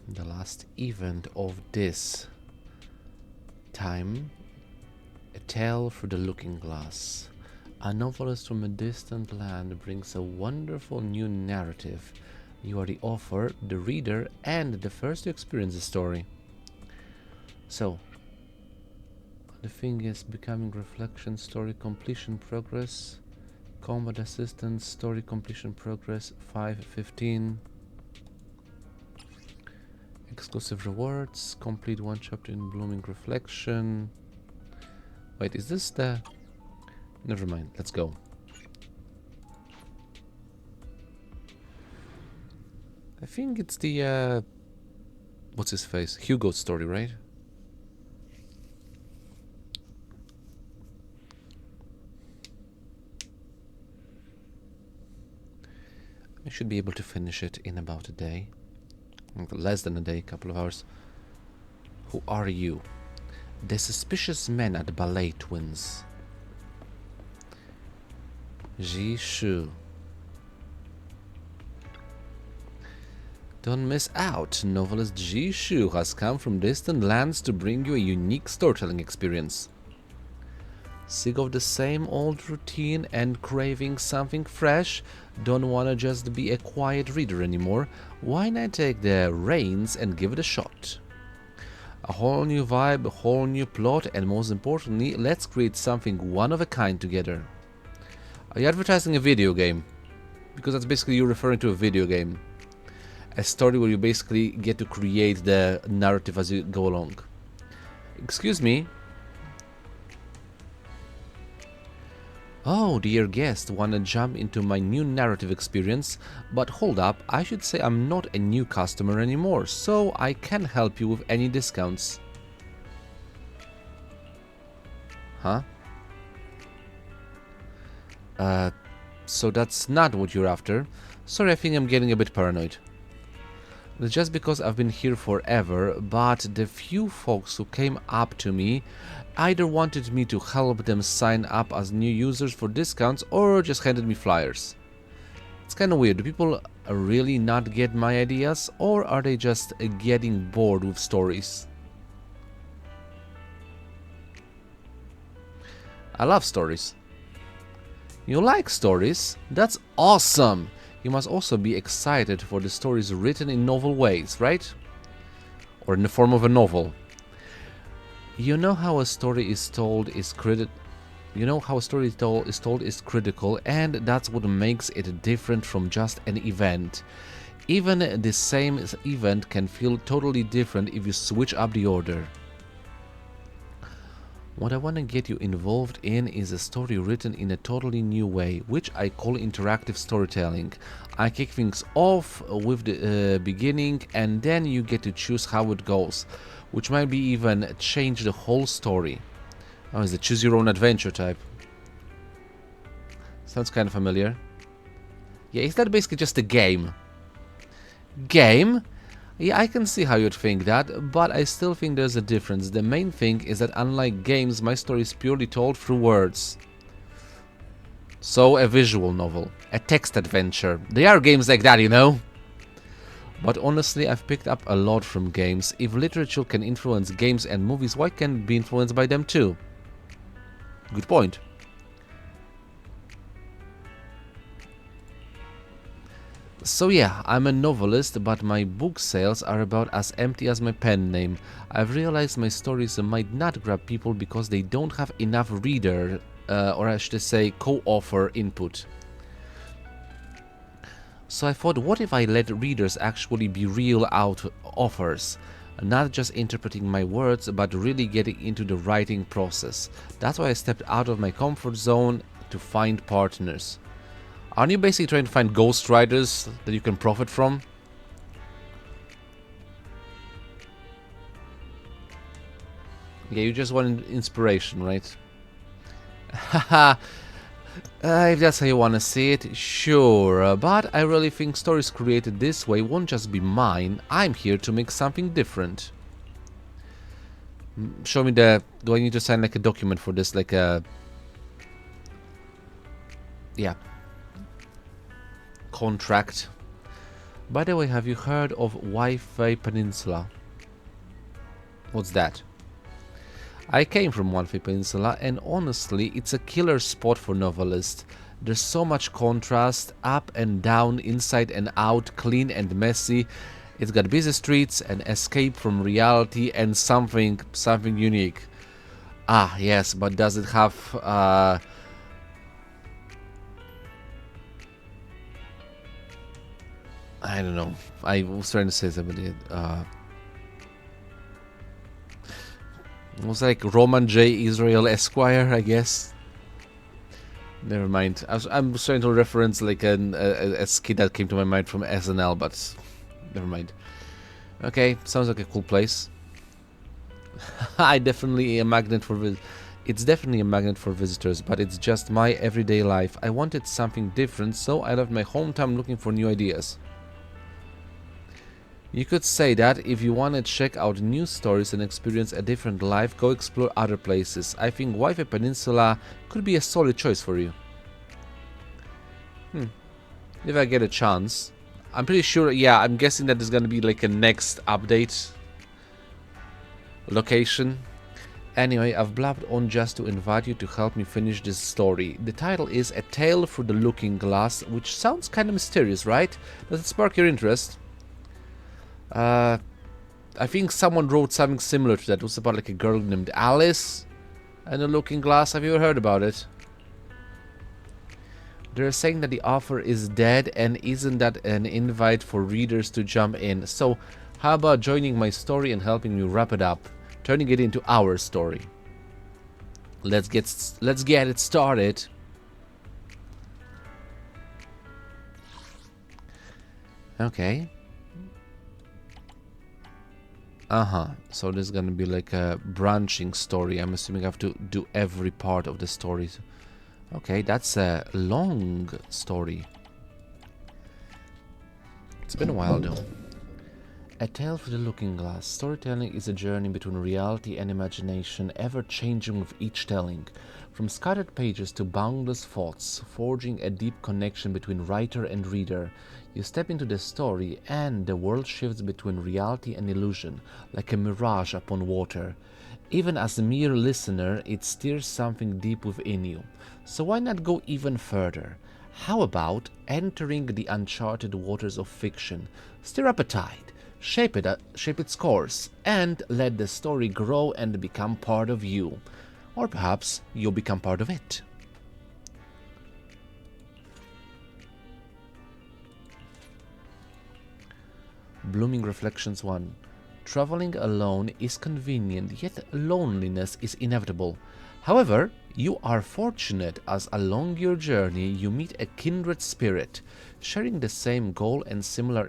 The last event of this time. A tale through the looking glass. A novelist from a distant land brings a wonderful new narrative. You are the author, the reader, and the first to experience the story. So, the thing is becoming reflection, story completion progress, combat assistance, story completion progress, 5:15. Exclusive rewards, complete one chapter in blooming reflection. Wait, is this the... Never mind, let's go. I think it's the, what's his face? Hugo's story, right? I should be able to finish it in about a day. Less than a day, couple of hours. Who are you? The suspicious men at the Ballet Twins. Ji Shu. Don't miss out. Novelist Ji Shu has come from distant lands to bring you a unique storytelling experience. Sick of the same old routine and craving something fresh? Don't wanna just be a quiet reader anymore? Why not take the reins and give it a shot? A whole new vibe, a whole new plot, and most importantly, let's create something one of a kind together. Are you advertising a video game? Because that's basically you referring to a video game. A story where you basically get to create the narrative as you go along. Excuse me? Oh, dear guest, wanna jump into my new narrative experience? But hold up, I should say I'm not a new customer anymore, so I can help you with any discounts. Huh? So that's not what you're after. Sorry, I think I'm getting a bit paranoid. It's just because I've been here forever, but the few folks who came up to me either wanted me to help them sign up as new users for discounts or just handed me flyers. It's kind of weird. Do people really not get my ideas, or are they just getting bored with stories? I love stories. You like stories? That's awesome! You must also be excited for the stories written in novel ways, right? Or in the form of a novel. You know how a story is told is critical, and that's what makes it different from just an event. Even the same event can feel totally different if you switch up the order. What I want to get you involved in is a story written in a totally new way, which I call interactive storytelling. I kick things off with the beginning, and then you get to choose how it goes, which might be even change the whole story. Oh, it's the choose your own adventure type. Sounds kind of familiar. Yeah, is that basically just a game? Game? Yeah, I can see how you'd think that, but I still think there's a difference. The main thing is that unlike games, my story is purely told through words. So, a visual novel, a text adventure. There are games like that, you know? But honestly, I've picked up a lot from games. If literature can influence games and movies, why can't it be influenced by them too? Good point. So yeah, I'm a novelist, but my book sales are about as empty as my pen name. I've realized my stories might not grab people because they don't have enough reader, or I should say co-author input. So I thought, what if I let readers actually be real authors? Not just interpreting my words, but really getting into the writing process. That's why I stepped out of my comfort zone to find partners. Aren't you basically trying to find ghostwriters that you can profit from? Yeah, you just want inspiration, right? Haha. If that's how you want to see it, sure. But I really think stories created this way won't just be mine. I'm here to make something different. Show me the... Do I need to sign like a document for this? Like a... Yeah. Contract. By the way, have you heard of Wi-Fi Peninsula? What's that? I came from Wi-Fi Peninsula, and honestly, it's a killer spot for novelists. There's so much contrast, up and down, inside and out, clean and messy. It's got busy streets, an escape from reality, and something unique. Ah, yes, but does it have I don't know. I was trying to say something. It was like Roman J. Israel Esquire, I guess. Never mind. I'm trying to reference like a skit that came to my mind from SNL, but never mind. Okay, sounds like a cool place. I definitely a magnet for It's definitely a magnet for visitors, but it's just my everyday life. I wanted something different, so I left my hometown looking for new ideas. You could say that. If you want to check out new stories and experience a different life, go explore other places. I think Wi-Fi Peninsula could be a solid choice for you. If I get a chance. I'm pretty sure, yeah, I'm guessing that there's gonna be like a next update location. Anyway, I've blabbed on just to invite you to help me finish this story. The title is A Tale Through the Looking Glass, which sounds kind of mysterious, right? Does it spark your interest? I think someone wrote something similar to that. It was about like a girl named Alice and a looking glass. Have you ever heard about it? They're saying that the author is dead, and isn't that an invite for readers to jump in? So how about joining my story and helping me wrap it up, turning it into our story? Let's get it started. Okay. So there's gonna be like a branching story. I'm assuming I have to do every part of the story. Okay, that's a long story. It's been a while though. A Tale Through the Looking Glass. Storytelling is a journey between reality and imagination, ever changing with each telling. From scattered pages to boundless thoughts, forging a deep connection between writer and reader. You step into the story, and the world shifts between reality and illusion, like a mirage upon water. Even as a mere listener, it stirs something deep within you. So why not go even further? How about entering the uncharted waters of fiction? Stir up a tide, shape its course, and let the story grow and become part of you. Or perhaps you'll become part of it. Blooming Reflections 1. Traveling alone is convenient, yet loneliness is inevitable. However, you are fortunate as along your journey you meet a kindred spirit. Sharing the same goal and similar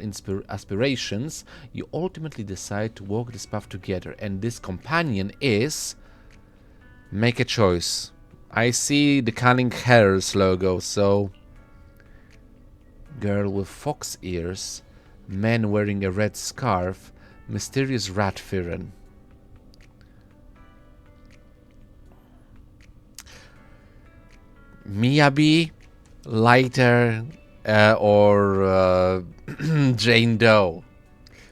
aspirations, you ultimately decide to walk this path together, and this companion is... Make a choice. I see the Cunning Hares logo, so... Girl with fox ears, man wearing a red scarf, mysterious rat Firen. Miyabi, Lighter, or Jane Doe.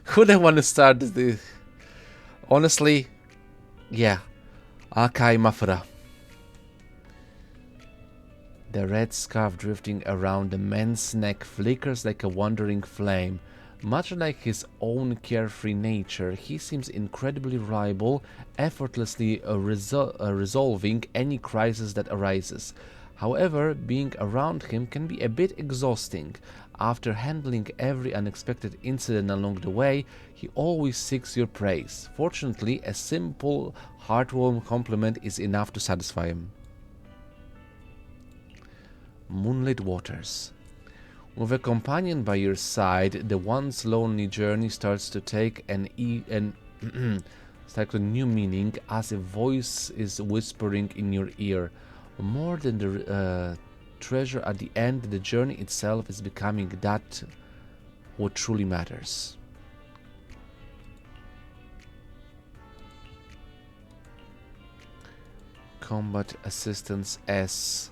Who do I want to start this? Honestly, yeah, Akai Mafura. The red scarf drifting around the man's neck flickers like a wandering flame. Much like his own carefree nature, he seems incredibly reliable, effortlessly resolving any crisis that arises. However, being around him can be a bit exhausting. After handling every unexpected incident along the way, he always seeks your praise. Fortunately, a simple, heartwarming compliment is enough to satisfy him. Moonlit Waters. With a companion by your side, the once lonely journey starts to take a new meaning, as a voice is whispering in your ear. More than the treasure at the end, the journey itself is becoming that what truly matters. Combat Assistance S.A.A.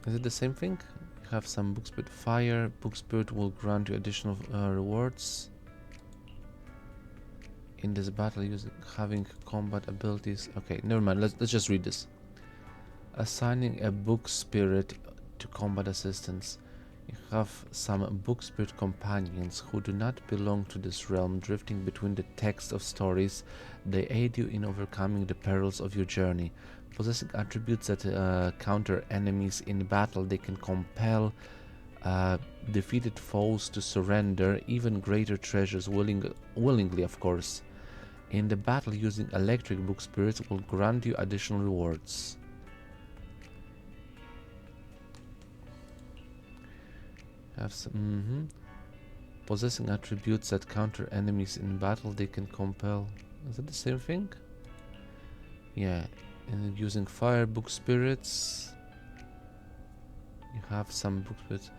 Is it the same thing? You have some book spirit fire. Book spirit will grant you additional rewards. In this battle, using having combat abilities. Okay, never mind. Let's just read this. Assigning a book spirit to combat assistance. You have some book spirit companions who do not belong to this realm, drifting between the text of stories. They aid you in overcoming the perils of your journey. Possessing attributes that counter enemies in battle, they can compel defeated foes to surrender even greater treasures willingly, of course. In the battle, using electric book spirits will grant you additional rewards. Have some. Possessing attributes that counter enemies in battle, they can compel. Is that the same thing? Yeah. And using fire book spirits, you have some book spirits.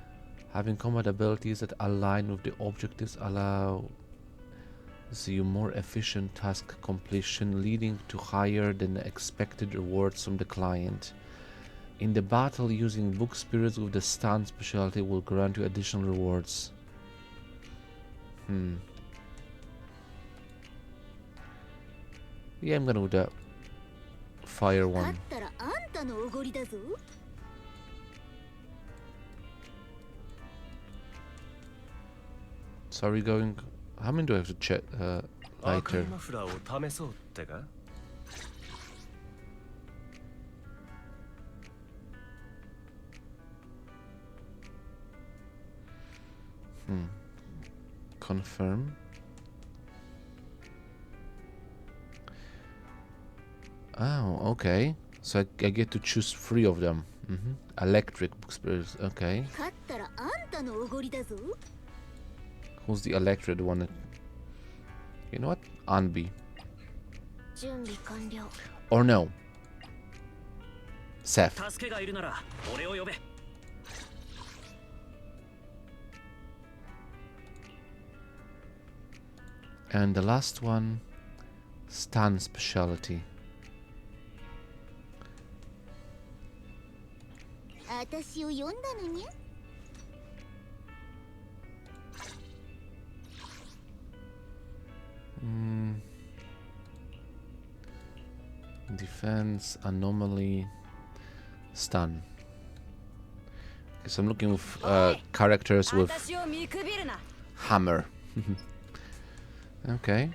Having combat abilities that align with the objectives allow you more efficient task completion, leading to higher than expected rewards from the client. In the battle, using book spirits with the stun specialty will grant you additional rewards. Yeah, I'm gonna do the fire one. So are we going... How many do I have to check later? Confirm. Oh, okay. So I get to choose 3 of them. Electric book spirits, okay. Who's the electric one? You know what? Anbi. Or no. Seth. And the last one, stun specialty. Defense, anomaly, stun. Okay, so I'm looking with characters with hammer. Okay.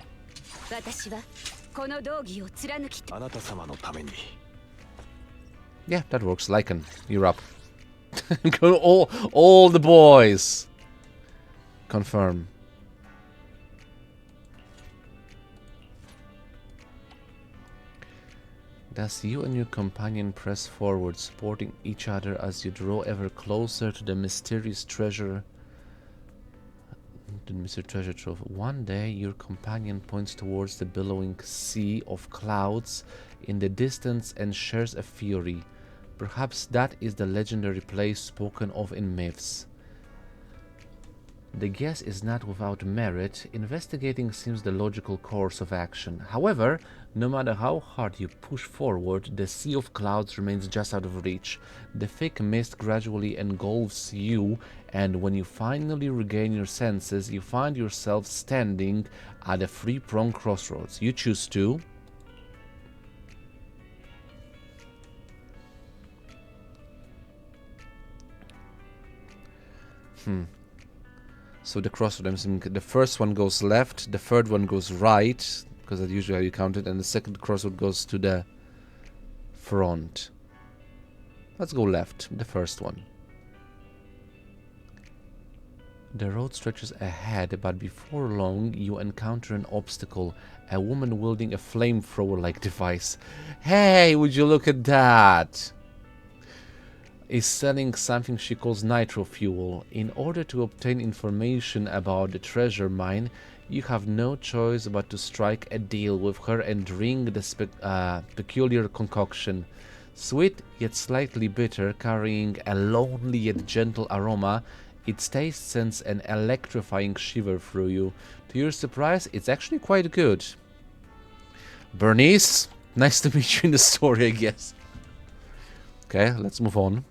Yeah, that works. Lycan, you're up. Go all the boys. Confirm. Thus you and your companion press forward, supporting each other as you draw ever closer to the mysterious treasure. The Mr. Treasure Trove. One day, your companion points towards the billowing sea of clouds in the distance and shares a fury. Perhaps that is the legendary place spoken of in myths. The guess is not without merit. Investigating seems the logical course of action. However, no matter how hard you push forward, the sea of clouds remains just out of reach. The thick mist gradually engulfs you, and when you finally regain your senses, you find yourself standing at a three-pronged crossroads. You choose to So the crossroads, the first one goes left, the third one goes right, because that's usually how you count it, and the second crossroad goes to the front. Let's go left, the first one. The road stretches ahead, but before long you encounter an obstacle, a woman wielding a flamethrower-like device. Hey, would you look at that? Is selling something she calls nitro fuel. In order to obtain information about the treasure mine, you have no choice but to strike a deal with her and drink the peculiar concoction. Sweet yet slightly bitter, carrying a lonely yet gentle aroma, its taste sends an electrifying shiver through you. To your surprise, it's actually quite good. Bernice, nice to meet you in the story, I guess. Okay, let's move on.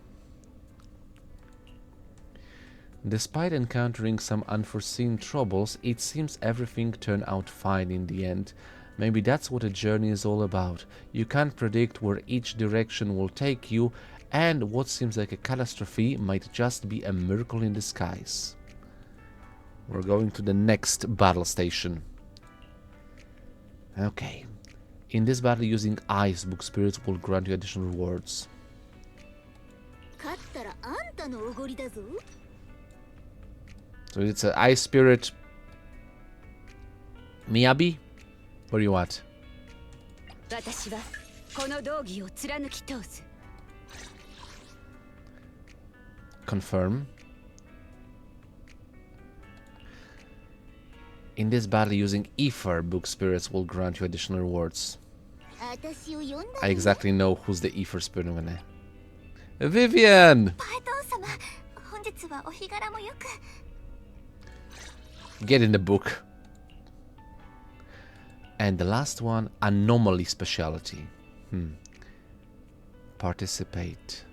Despite encountering some unforeseen troubles, it seems everything turned out fine in the end. Maybe that's what a journey is all about. You can't predict where each direction will take you, and what seems like a catastrophe might just be a miracle in disguise. We're going to the next battle station. Okay. In this battle, using Ice Book Spirits will grant you additional rewards. So it's an Ice Spirit. Miyabi? What do you want? Confirm. In this battle, using Ether Book Spirits will grant you additional rewards. I exactly know who's the Ether Spirit I'm gonna... Vivian! Get in the book. And the last one, Anomaly Speciality. Participate.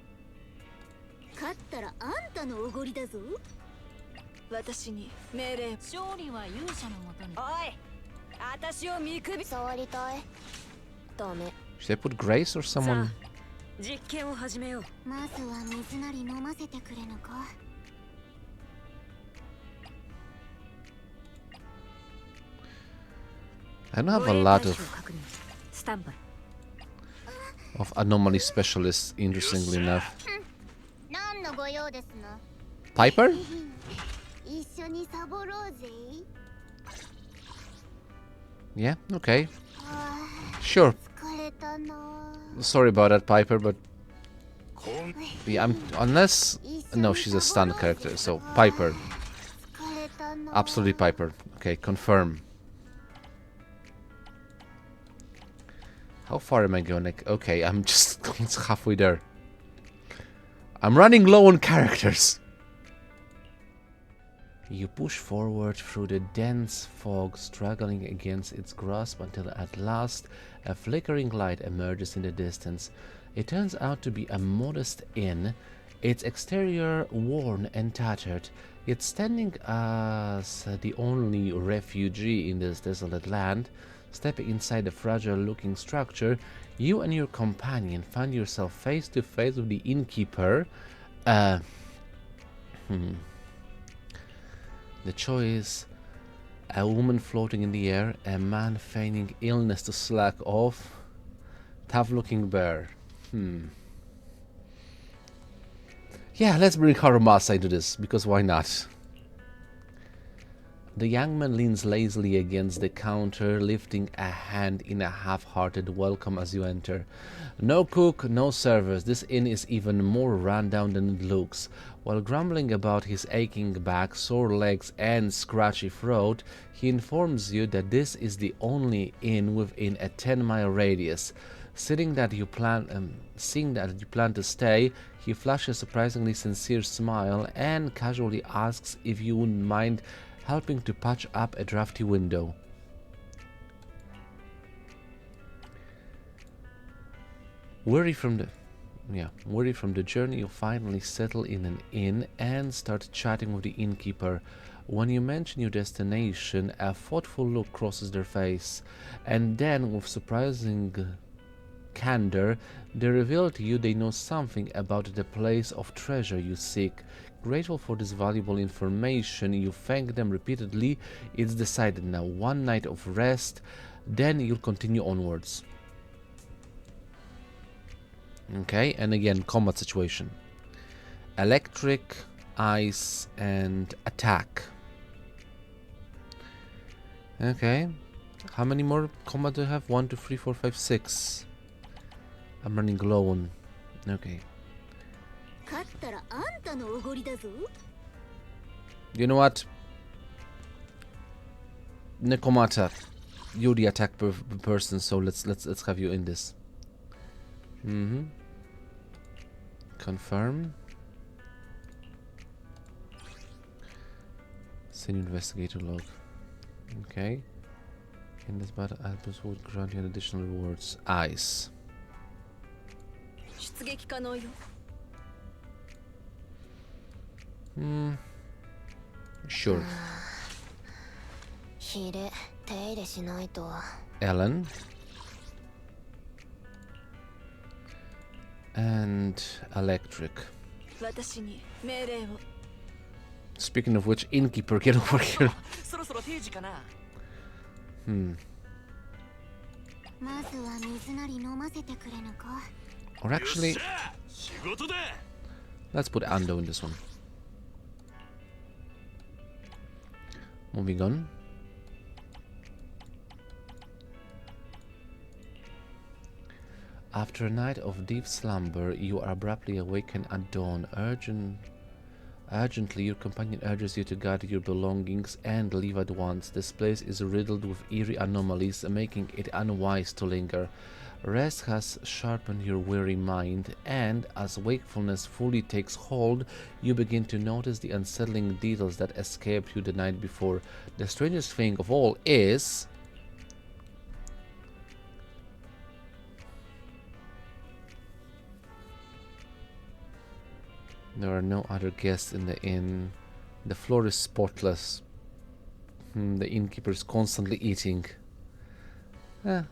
Should I put Grace or someone? I don't have a lot of anomaly specialists, interestingly enough. Piper? Yeah, okay. Sure. Sorry about that, Piper, but... Yeah, unless... No, she's a stunned character, so Piper. Absolutely Piper. Okay, confirm. How far am I going? Okay, I'm just halfway there. I'm running low on characters. You push forward through the dense fog, struggling against its grasp until at last a flickering light emerges in the distance. It turns out to be a modest inn, its exterior worn and tattered. Yet standing as the only refugee in this desolate land, stepping inside the fragile-looking structure, you and your companion find yourself face to face with the innkeeper. The choice: a woman floating in the air, a man feigning illness to slack off, tough-looking bear. Yeah, let's bring Harumasa into this, because why not? The young man leans lazily against the counter, lifting a hand in a half-hearted welcome as you enter. No cook, no servers. This inn is even more run-down than it looks. While grumbling about his aching back, sore legs, and scratchy throat, he informs you that this is the only inn within a 10-mile radius. Seeing that you plan to stay, he flashes a surprisingly sincere smile and casually asks if you wouldn't mind helping to patch up a drafty window. Weary from the journey, you finally settle in an inn and start chatting with the innkeeper. When you mention your destination, a thoughtful look crosses their face, and then, with surprising candor, they reveal to you they know something about the place of treasure you seek. Grateful for this valuable information, you thank them repeatedly. It's decided now. One night of rest, then you'll continue onwards. Okay, and again, combat situation. Electric, ice, and attack. Okay. How many more combat do I have? 1, 2, 3, 4, 5, 6. I'm running low on... Okay. You know what? Nekomata, you're the attack person, so let's have you in this. Confirm. Senior investigator log. Okay. In this battle, Albus would grant you an additional rewards. Ice. Sure. Ellen. And electric. Speaking of which, innkeeper, get over here. Or actually, let's put Ando in this one. Moving on. After a night of deep slumber, you are abruptly awakened at dawn. Urgently, your companion urges you to gather your belongings and leave at once. This place is riddled with eerie anomalies, making it unwise to linger. Rest has sharpened your weary mind, and as wakefulness fully takes hold, you begin to notice the unsettling details that escaped you the night before. The strangest thing of all is... there are no other guests in the inn. The floor is spotless. The innkeeper is constantly eating. You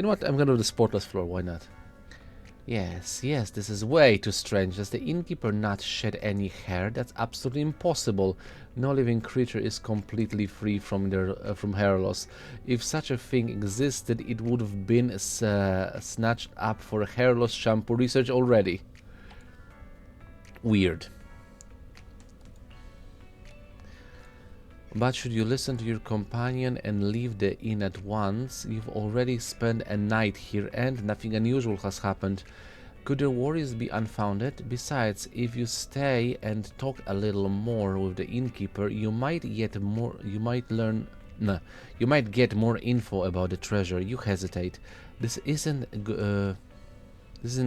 know what? I'm gonna do the spotless floor. Why not? Yes, this is way too strange. Does the innkeeper not shed any hair? That's absolutely impossible. No living creature is completely free from hair loss. If such a thing existed, it would have been snatched up for hair loss shampoo research already. Weird. But should you listen to your companion and leave the inn at once? You've already spent a night here and nothing unusual has happened. Could your worries be unfounded? Besides, if you stay and talk a little more with the innkeeper, you might get more info about the treasure. You hesitate. This isn't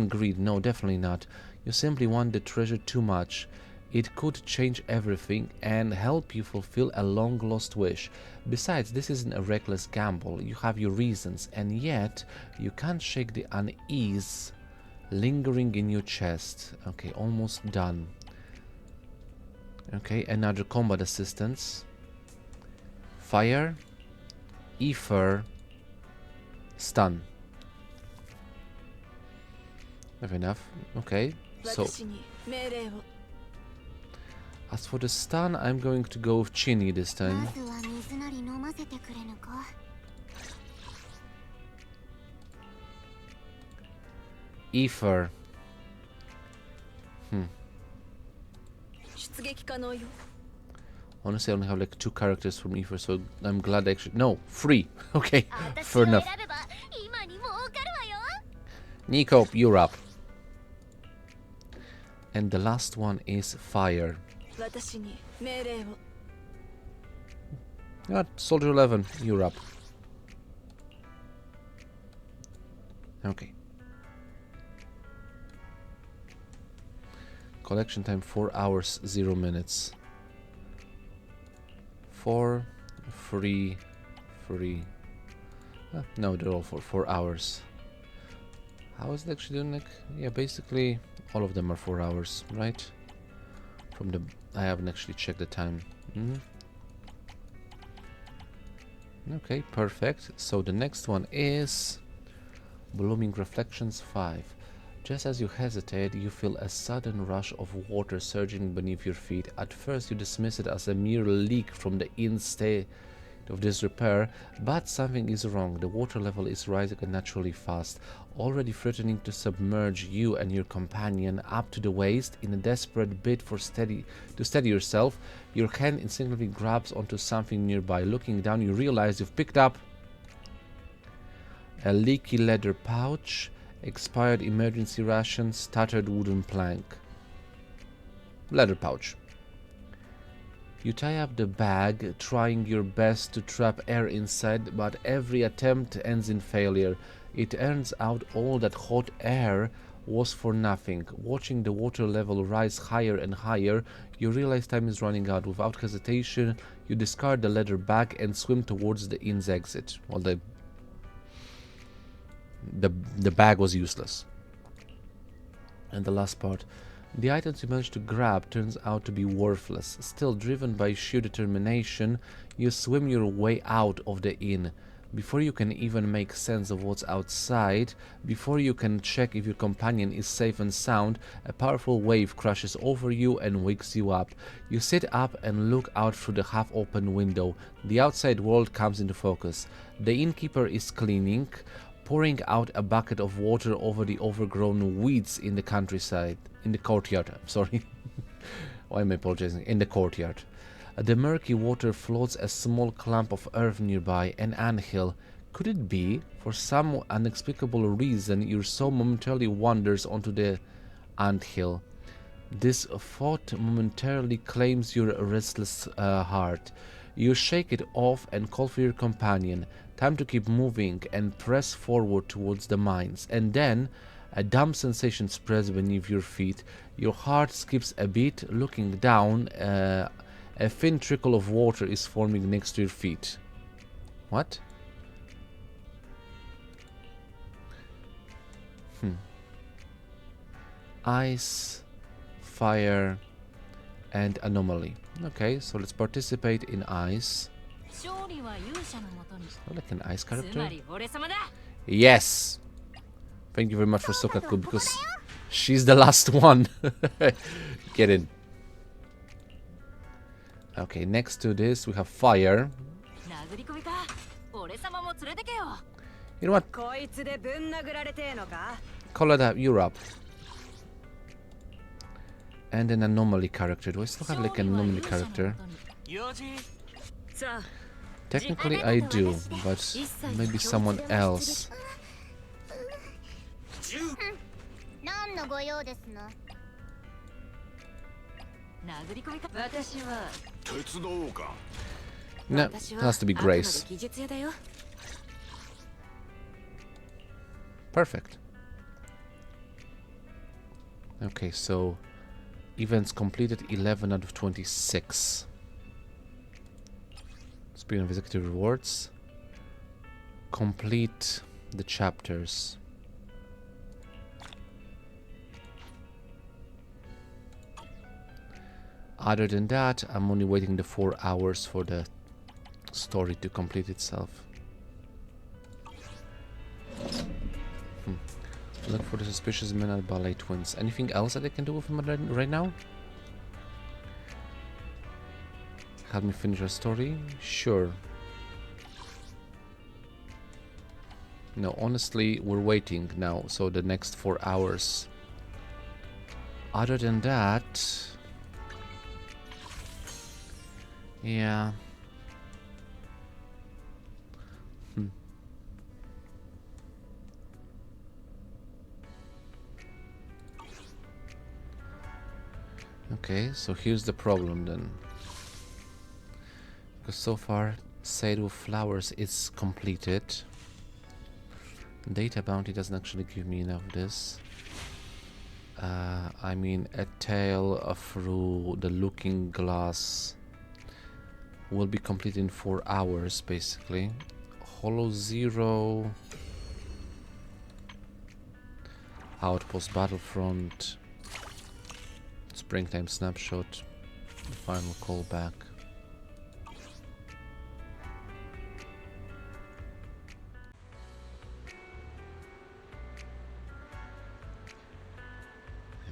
greed. No, definitely not. You simply want the treasure too much. It could change everything and help you fulfill a long-lost wish. Besides, this isn't a reckless gamble. You have your reasons, and yet you can't shake the unease lingering in your chest. Okay, almost done. Okay, another combat assistance. Fire, ether, stun. Have enough. Okay, so as for the stun, I'm going to go with Chini this time. Ether. Honestly, I only have like 2 characters from Ether, so I'm glad actually... No, 3. Okay, fair enough. Nico, you're up. And the last one is Fire. Soldier 11, you're up. Okay. Collection time 4 hours, 0 minutes. 4, 3, 3. No, they're all for 4 hours. How is it actually doing? Like, yeah, basically all of them are 4 hours, right? From the... I haven't actually checked the time. Okay, perfect. So the next one is Blooming Reflections 5. Just as you hesitate, you feel a sudden rush of water surging beneath your feet. At first, you dismiss it as a mere leak from the inn's state of disrepair, but something is wrong. The water level is rising unnaturally fast, already threatening to submerge you and your companion up to the waist. In a desperate bid to steady yourself, your hand instinctively grabs onto something nearby. Looking down, you realize you've picked up a leaky leather pouch, expired emergency rations, tattered wooden plank. Leather pouch. You tie up the bag, trying your best to trap air inside, but every attempt ends in failure. It turns out all that hot air was for nothing. Watching the water level rise higher and higher, you realize time is running out. Without hesitation, you discard the leather bag and swim towards the inn's exit. Well, the bag was useless. And the last part. The items you manage to grab turns out to be worthless. Still, driven by sheer determination, you swim your way out of the inn. Before you can even make sense of what's outside, before you can check if your companion is safe and sound, a powerful wave crashes over you and wakes you up. You sit up and look out through the half-open window. The outside world comes into focus. The innkeeper is cleaning, pouring out a bucket of water over the overgrown weeds in the countryside. In the courtyard, I'm sorry. Why am I apologizing? In the courtyard. The murky water floats a small clump of earth nearby, an anthill. Could it be, for some unexplicable reason, your soul momentarily wanders onto the anthill? This thought momentarily claims your restless heart. You shake it off and call for your companion. Time to keep moving and press forward towards the mines. And then, a dumb sensation spreads beneath your feet. Your heart skips a beat. Looking down, a thin trickle of water is forming next to your feet. What? Ice, fire, and anomaly. Okay, so let's participate in ice. Oh, like an ice character? Yes! Thank you very much for Sokaku, because she's the last one. Get in. Okay, next to this we have fire. You know what? Call it up, Europe. And an anomaly character. Do I still have like an anomaly character? Technically I do, but maybe someone else. No, it has to be Grace. Perfect. Okay, so events completed 11 out of 26. Speaking of executive rewards, complete the chapters. Other than that, I'm only waiting the 4 hours for the story to complete itself. Look for the suspicious men at Ballet Twins. Anything else that I can do with him right now? Help me finish a story? Sure. No, honestly, we're waiting now, so the next 4 hours. Other than that... yeah. Okay, so here's the problem then. Because so far, Sale with Flowers is completed. Data Bounty doesn't actually give me enough of this. I mean, a tale through the Looking Glass will be completed in 4 hours, basically. Hollow Zero, Outpost Battlefront, Springtime Snapshot, the final callback.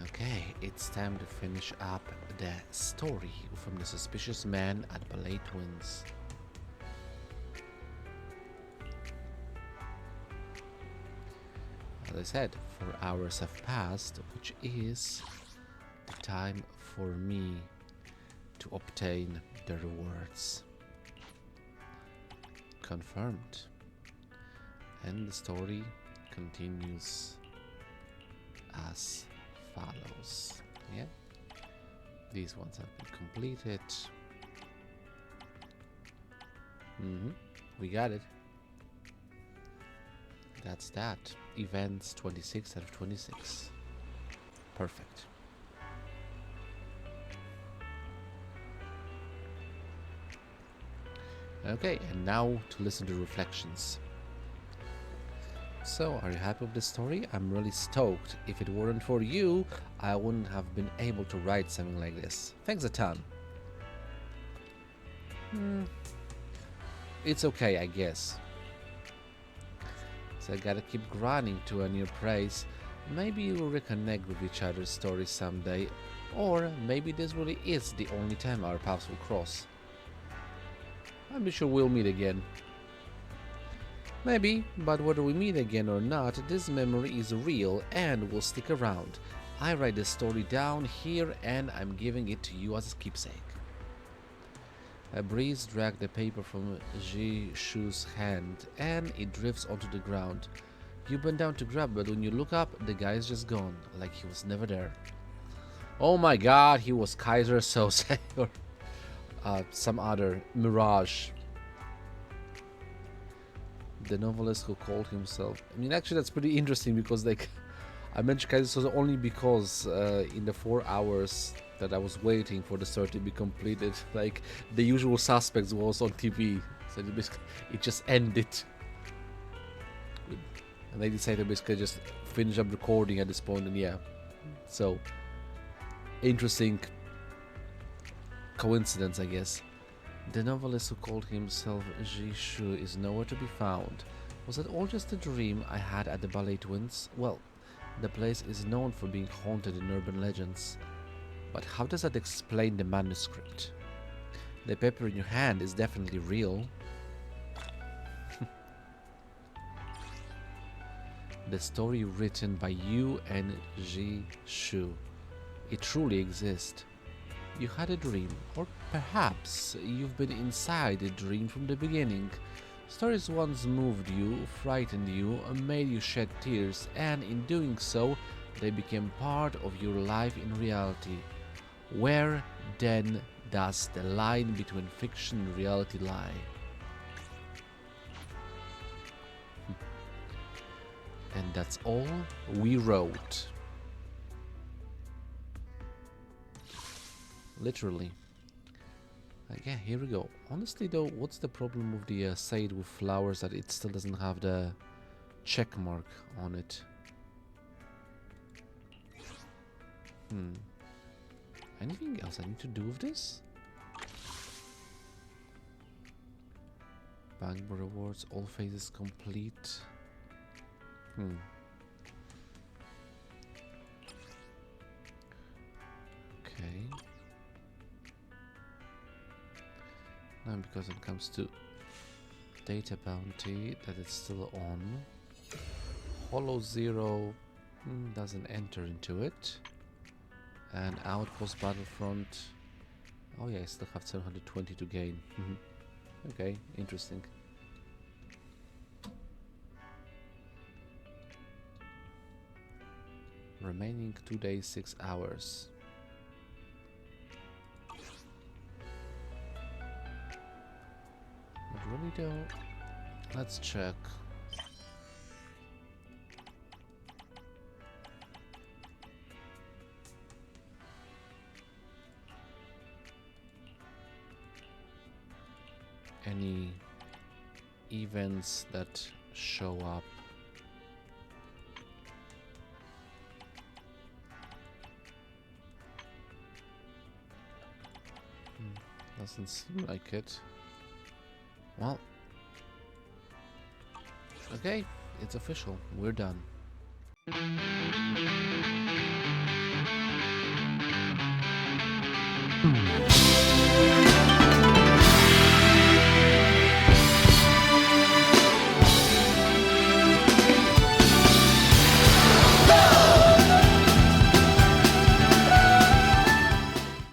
Okay, it's time to finish up the story from the suspicious man at Ballet Twins. As I said, 4 hours have passed, which is the time for me to obtain the rewards. Confirmed. And the story continues as follows. Yeah, these ones have been completed. We got it. That's that. Events 26 out of 26. Perfect. Okay, and now to listen to reflections. So, are you happy with the story? I'm really stoked. If it weren't for you, I wouldn't have been able to write something like this. Thanks a ton. It's okay, I guess. So I gotta keep grinding to earn your praise. Maybe we'll reconnect with each other's stories someday, or maybe this really is the only time our paths will cross. I'm sure we'll meet again. Maybe, but whether we meet again or not, this memory is real and will stick around. I write the story down here and I'm giving it to you as a keepsake. A breeze dragged the paper from Ji-Shu's hand and it drifts onto the ground. You bend down to grab it, but when you look up, the guy's just gone, like he was never there. Oh my god, he was Kaiser Sose or some other mirage. The novelist who called himself. I mean, actually, that's pretty interesting because, like, I mentioned Kaiser Sose only because in the 4 hours that I was waiting for the story to be completed, like, The Usual Suspects was on TV, so it just ended. And they decided to basically just finish up recording at this point, and yeah. So, interesting coincidence, I guess. The novelist who called himself Ji-Shu is nowhere to be found. Was that all just a dream I had at the Ballet Twins? Well, the place is known for being haunted in urban legends. But how does that explain the manuscript? The paper in your hand is definitely real. The story written by you and Ji-Shu. It truly exists. You had a dream, or perhaps you've been inside a dream from the beginning. Stories once moved you, frightened you, made you shed tears, and in doing so, they became part of your life in reality. Where, then, does the line between fiction and reality lie? And that's all we wrote. Literally. Yeah, here we go. Honestly though, what's the problem with the Sade with flowers that it still doesn't have the check mark on it? Anything else I need to do with this? Bank rewards, all phases complete. Okay. Now because it comes to data bounty, that it's still on. Hollow Zero doesn't enter into it. And Outpost Battlefront. Oh yeah, I still have 720 to gain. Okay, interesting. Remaining 2 days, 6 hours. But really though, let's check. Any events that show up. Doesn't seem like it. Well, okay, it's official. We're done.